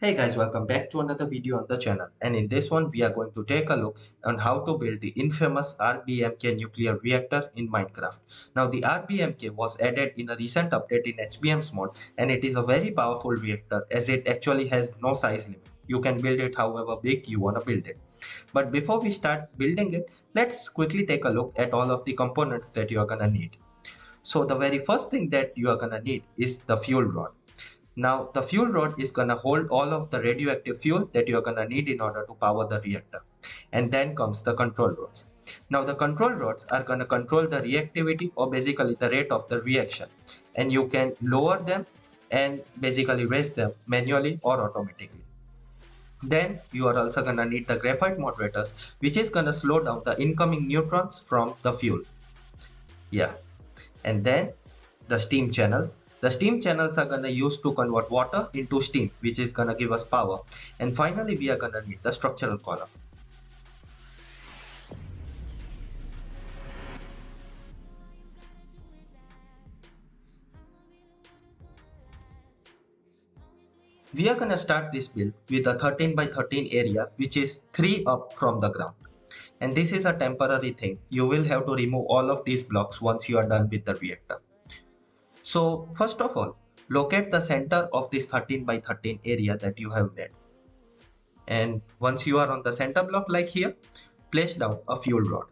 Hey guys, welcome back to another video on the channel, and in this one we are going to take a look on how to build the infamous RBMK nuclear reactor in Minecraft. Now the RBMK was added in a recent update in HBMs mod, and it is a very powerful reactor as it actually has no size limit. You can build it however big you want to build it. But before we start building it, let's quickly take a look at all of the components that you are gonna need. So the very first thing that you are gonna need is the fuel rod. Now the fuel rod is gonna hold all of the radioactive fuel that you're gonna need in order to power the reactor. And then comes the control rods. Now the control rods are gonna control the reactivity, or basically the rate of the reaction. And you can lower them and basically raise them manually or automatically. Then you are also gonna need the graphite moderators, which is gonna slow down the incoming neutrons from the fuel. Yeah. And then the steam channels. The steam channels are gonna use to convert water into steam, which is gonna give us power. And finally, we are gonna need the structural column. We are gonna start this build with a 13 by 13 area, which is 3 up from the ground. And this is a temporary thing. You will have to remove all of these blocks once you are done with the reactor. So first of all, locate the center of this 13 by 13 area that you have made. And once you are on the center block like here, place down a fuel rod.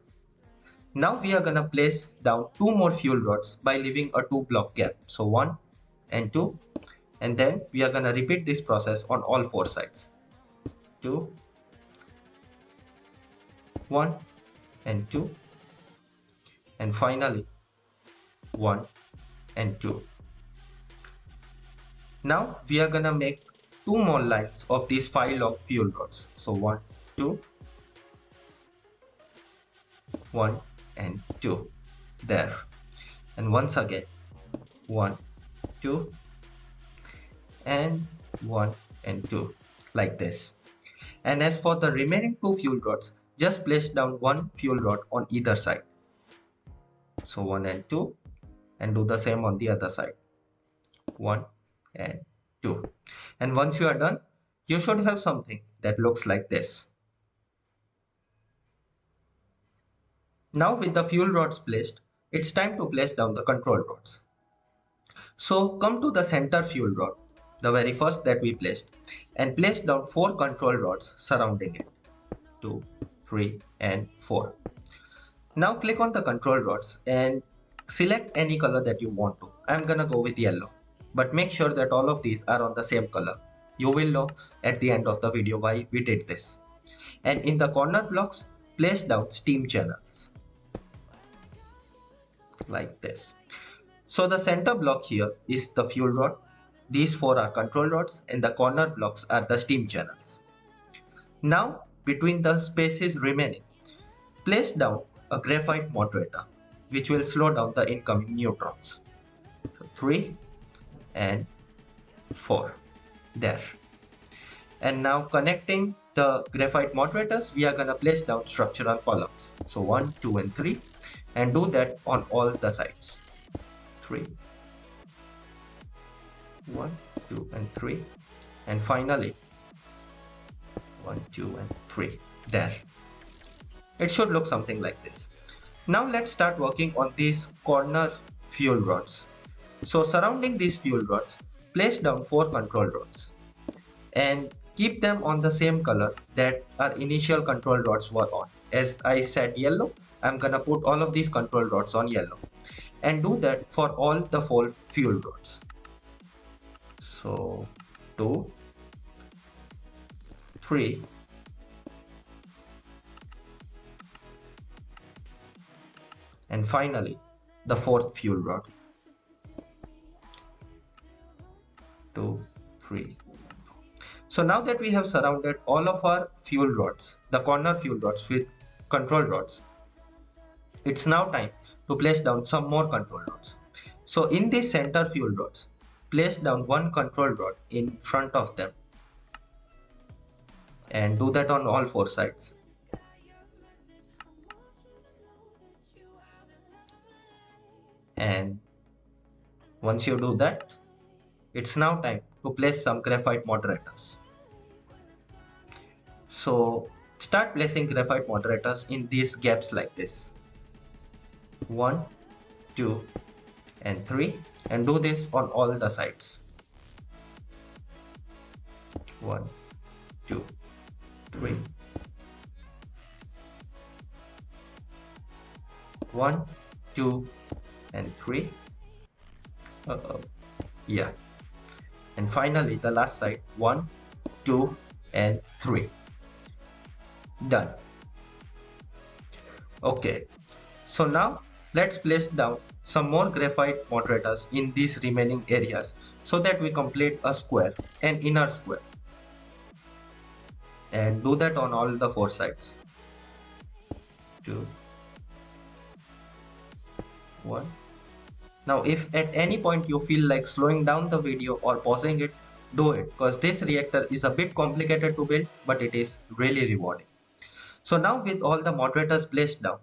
Now we are gonna place down 2 more fuel rods by leaving a 2 block gap. So 1 and 2, and then we are gonna repeat this process on all 4 sides. 2, 1 and 2, and finally 1 and 2. Now we are gonna make 2 more lines of these 5 long fuel rods. So 1, 2, 1 and 2 there, and once again 1, 2 and 1 and 2 like this. And as for the remaining 2 fuel rods, just place down 1 fuel rod on either side. So 1 and 2, and do the same on the other side. 1 and 2. And once you are done, you should have something that looks like this. Now with the fuel rods placed, it's time to place down the control rods. So come to the center fuel rod, the very first that we placed, and place down 4 control rods surrounding it. 2, 3 and 4. Now click on the control rods and select any color that you want to. I'm gonna go with yellow, but make sure that all of these are on the same color. You will know at the end of the video why we did this. And in the corner blocks, place down steam channels like this. So the center block here is the fuel rod, these 4 are control rods, and the corner blocks are the steam channels. Now between the spaces remaining, place down a graphite moderator, which will slow down the incoming neutrons. So 3 and 4 there. And now connecting the graphite moderators, we are gonna place down structural columns. So 1, 2 and 3, and do that on all the sides. 3, 1, 2 and 3, and finally 1, 2 and 3 there. It should look something like this. Now let's start working on these corner fuel rods. So surrounding these fuel rods, place down 4 control rods and keep them on the same color that our initial control rods were on. As I said yellow, I'm gonna put all of these control rods on yellow, and do that for all the 4 fuel rods. So 2, 3, and finally the 4th fuel rod. 2, 3, 4. So now that we have surrounded all of our fuel rods, the corner fuel rods, with control rods, it's now time to place down some more control rods. So in the center fuel rods, place down 1 control rod in front of them, and do that on all 4 sides. And once you do that, it's now time to place some graphite moderators. So start placing graphite moderators in these gaps like this. 1, 2, and 3, and do this on all the sides. 1, 2, 3. 1, 2, and 3. Yeah. And finally the last side. 1, 2, and 3. Done. Okay. So now let's place down some more graphite moderators in these remaining areas so that we complete a square, an inner square. And do that on all the 4 sides. 2, 1. Now if at any point you feel like slowing down the video or pausing it, do it, because this reactor is a bit complicated to build, but it is really rewarding. So now with all the moderators placed down,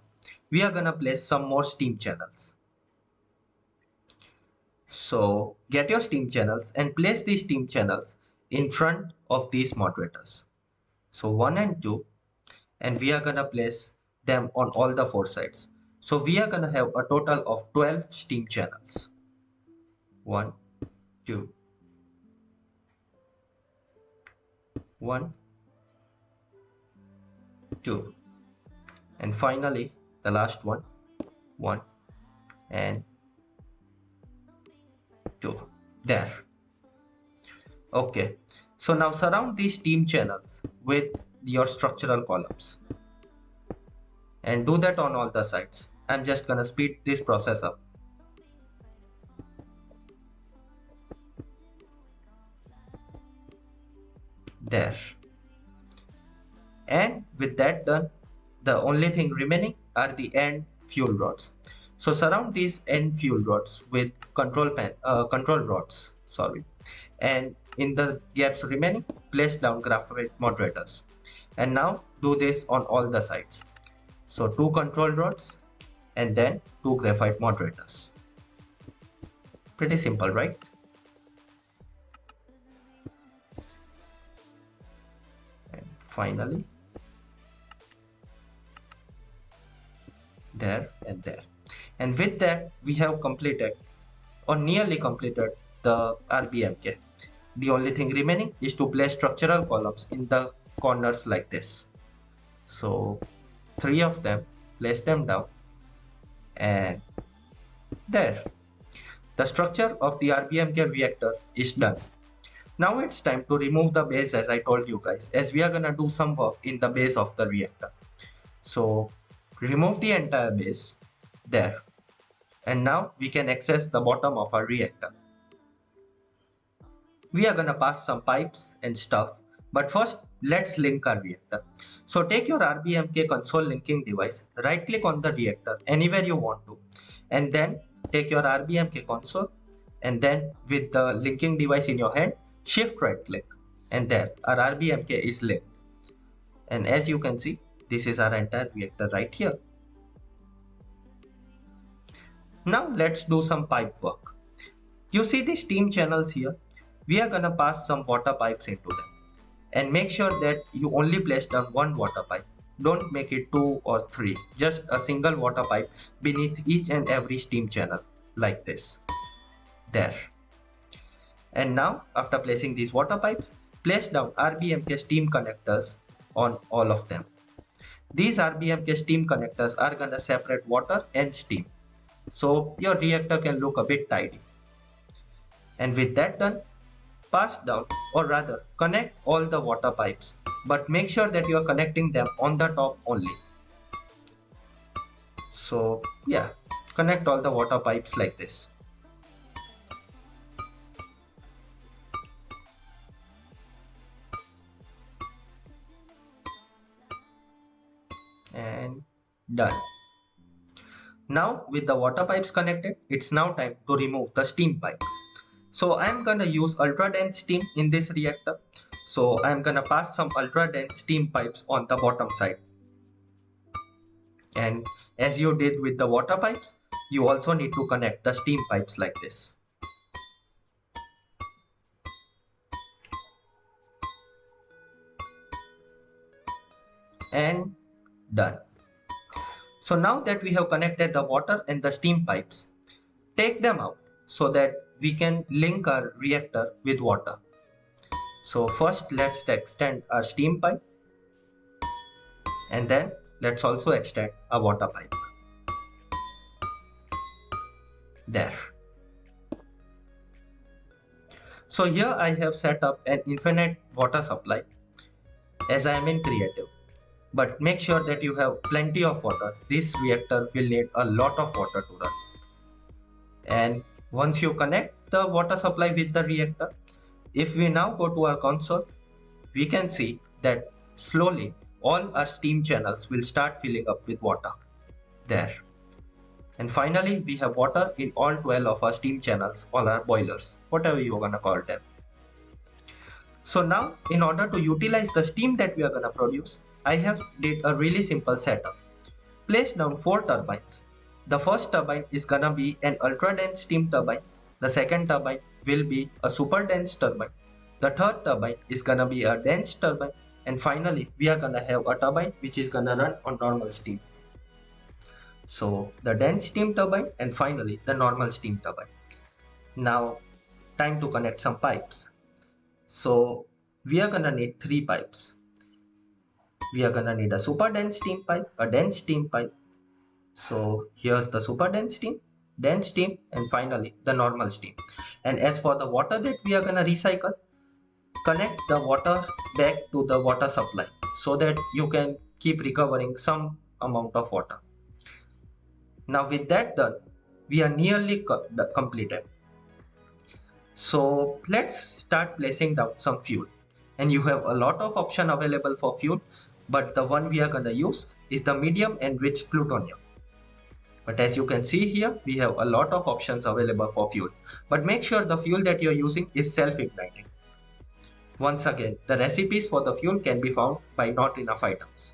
we are gonna place some more steam channels. So get your steam channels and place these steam channels in front of these moderators. So 1 and 2, and we are gonna place them on all the 4 sides. So we are gonna have a total of 12 steam channels. 1, 2, 1, 2, and finally the last one, 1 and 2. There. Okay, so now surround these steam channels with your structural columns and do that on all the sides. I'm just gonna speed this process up. There. And with that done, the only thing remaining are the end fuel rods. So surround these end fuel rods with control rods, sorry, and in the gaps remaining, place down graphite moderators. And now do this on all the sides. So 2 control rods and then 2 graphite moderators. Pretty simple, right? And finally, there and there. And with that, we have completed or nearly completed the RBMK. The only thing remaining is to place structural columns in the corners like this. So 3 of them, place them down, and there. The structure of the RBMK reactor is done. Now it's time to remove the base, as I told you guys, as we are gonna do some work in the base of the reactor. So remove the entire base there. And now we can access the bottom of our reactor. We are gonna pass some pipes and stuff, but first let's link our reactor. So take your RBMK console linking device, right click on the reactor anywhere you want to, and then take your RBMK console, and then with the linking device in your hand, shift right click, and there our RBMK is linked. And as you can see, this is our entire reactor right here. Now let's do some pipe work. You see the steam channels here? We are gonna pass some water pipes into them. And make sure that you only place down 1 water pipe. Don't make it 2 or 3. Just a single water pipe beneath each and every steam channel, like this. There. And now, after placing these water pipes, place down RBMK steam connectors on all of them. These RBMK steam connectors are gonna separate water and steam, so your reactor can look a bit tidy. And with that done, pass down, or rather connect all the water pipes, but make sure that you are connecting them on the top only. So yeah, connect all the water pipes like this. And done. Now with the water pipes connected, it's now time to remove the steam pipes. So I'm gonna use ultra dense steam in this reactor. So I'm gonna pass some ultra dense steam pipes on the bottom side. And as you did with the water pipes, you also need to connect the steam pipes like this. and done. So now that we have connected the water and the steam pipes, take them out so that we can link our reactor with water. So first let's extend our steam pipe, and then let's also extend a water pipe. There. So here I have set up an infinite water supply as I am in creative. But make sure that you have plenty of water. This reactor will need a lot of water to run. And once you connect the water supply with the reactor, if we now go to our console, we can see that slowly all our steam channels will start filling up with water. There. And finally, we have water in all 12 of our steam channels, all our boilers, whatever you're gonna call them. So now, in order to utilize the steam that we are gonna produce, I have did a really simple setup. Place down 4 turbines. The first turbine is gonna be an ultra dense steam turbine. The second turbine will be a super dense turbine. The third turbine is gonna be a dense turbine. And finally, we are gonna have a turbine which is gonna run on normal steam. So the dense steam turbine and finally the normal steam turbine. Now, time to connect some pipes. So we are gonna need 3 pipes. We are gonna need a super dense steam pipe, a dense steam pipe. So here's the super dense steam, and finally the normal steam. And as for the water that we are gonna recycle, connect the water back to the water supply so that you can keep recovering some amount of water. Now with that done, we are nearly completed. So let's start placing down some fuel. And you have a lot of option available for fuel, but the one we are gonna use is the medium enriched plutonium. But as you can see here, we have a lot of options available for fuel. But make sure the fuel that you're using is self-igniting. Once again, the recipes for the fuel can be found by Not Enough Items.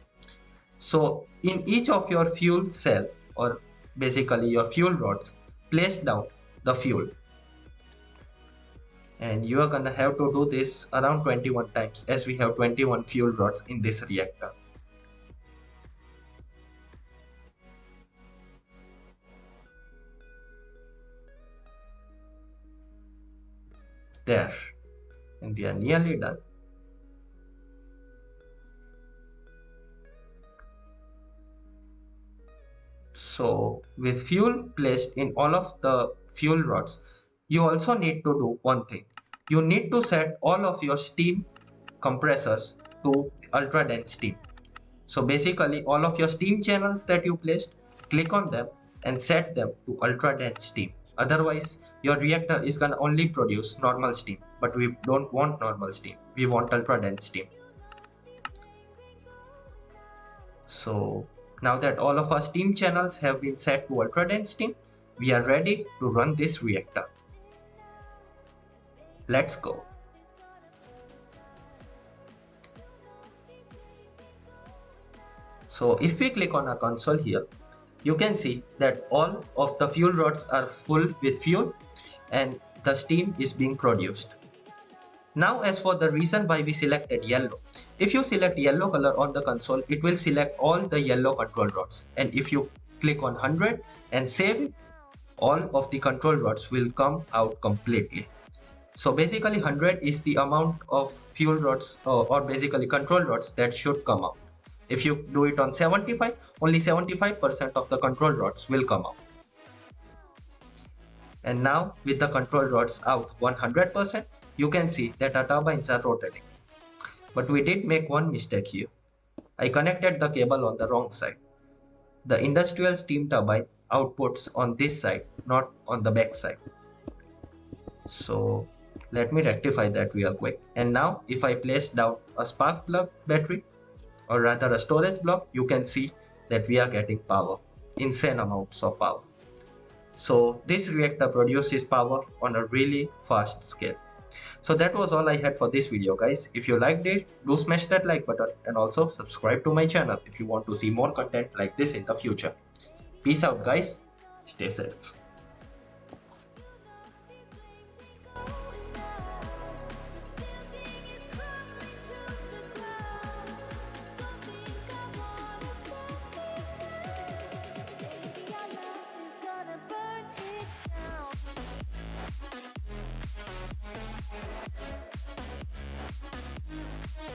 So in each of your fuel cell, or basically your fuel rods, place down the fuel. And you are gonna have to do this around 21 times as we have 21 fuel rods in this reactor. There. And we are nearly done. So with fuel placed in all of the fuel rods, you also need to do one thing. You need to set all of your steam compressors to ultra dense steam. So basically all of your steam channels that you placed, click on them and set them to ultra dense steam. Otherwise your reactor is gonna only produce normal steam, but we don't want normal steam. We want ultra dense steam. So now that all of our steam channels have been set to ultra dense steam, we are ready to run this reactor. Let's go. So if we click on our console here, you can see that all of the fuel rods are full with fuel and the steam is being produced. Now as for the reason why we selected yellow, if you select yellow color on the console, it will select all the yellow control rods. And if you click on 100 and save it, all of the control rods will come out completely. So basically 100 is the amount of fuel rods or basically control rods that should come out. If you do it on 75, only 75% of the control rods will come out. And now with the control rods out 100%, you can see that our turbines are rotating. But we did make one mistake here. I connected the cable on the wrong side. The industrial steam turbine outputs on this side, not on the back side. So let me rectify that real quick. And now if I place down a spark plug battery, or rather a storage block, you can see that we are getting power, insane amounts of power. So this reactor produces power on a really fast scale. So that was all I had for this video, guys. If you liked it, do smash that like button and also subscribe to my channel if you want to see more content like this in the future. Peace out, guys. Stay safe.